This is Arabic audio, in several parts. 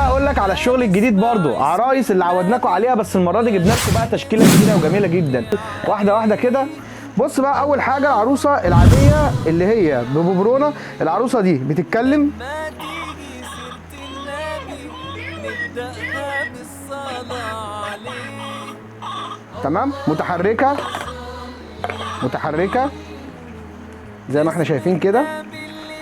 بقى اقول لك على الشغل الجديد برضو، عرايس اللي عودناكم عليها، بس المره دي جبنا لكم بقى تشكيله جديده وجميله جدا. واحده واحده كده. بص بقى، اول حاجه العروسه العاديه اللي هي بببرونه. العروسه دي بتتكلم، تمام، متحركه زي ما احنا شايفين كده،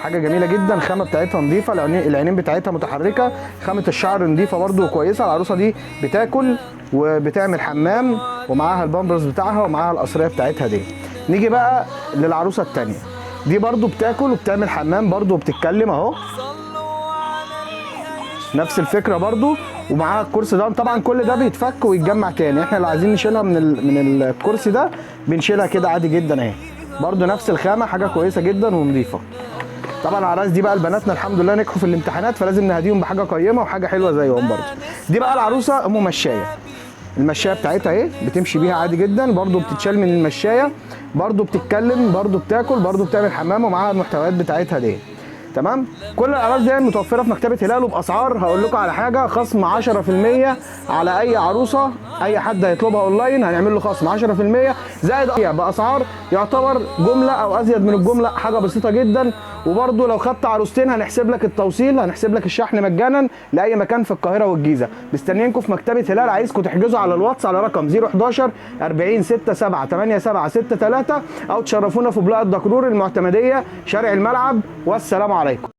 حاجه جميله جدا. الخامه بتاعتها نظيفه، العينين بتاعتها متحركه، خامه الشعر نظيفه برده وكويسه. العروسه دي بتاكل وبتعمل حمام، ومعاها البامبرز بتاعها ومعاها القصريه بتاعتها دي. نيجي بقى للعروسه الثانيه، دي برده بتاكل وبتعمل حمام برده وبتتكلم اهو، نفس الفكره برده، ومعاها الكرسي ده. طبعا كل ده بيتفك ويتجمع تاني، احنا لو عايزين نشيلها من الكرسي ده بنشيلها كده عادي جدا اهي. برده نفس الخامه، حاجه كويسه جدا ونظيفه. طبعا العرايس دي بقى البناتنا الحمد لله نجحوا في الامتحانات، فلازم نهديهم بحاجه قيمه وحاجه حلوه زيهم برده. دي بقى العروسه ام مشايه، المشايه بتاعتها اهي، بتمشي بيها عادي جدا، برده بتتشال من المشايه، برده بتتكلم، برده بتاكل، برده بتعمل حمام، ومعاها المحتويات بتاعتها دي. تمام. كل العرايس دي متوفره في مكتبه هلال، وباسعار هقول لكم على حاجه، خصم 10% على اي عروسه. اي حد هيطلبها اونلاين هنعمل له خصم 10%، زائد باسعار يعتبر جمله او ازيد من الجمله، حاجه بسيطه جدا. وبرده لو خدت عروستين هنحسب لك التوصيل، هنحسب لك الشحن مجانا لاي مكان في القاهره والجيزه. مستنيينكم في مكتبه هلال. عايزكم تحجزوا على الواتس على رقم 011 40 67 8763، او تشرفونا في بلاء الدكرور المعتمديه شارع الملعب. والسلام عليكم.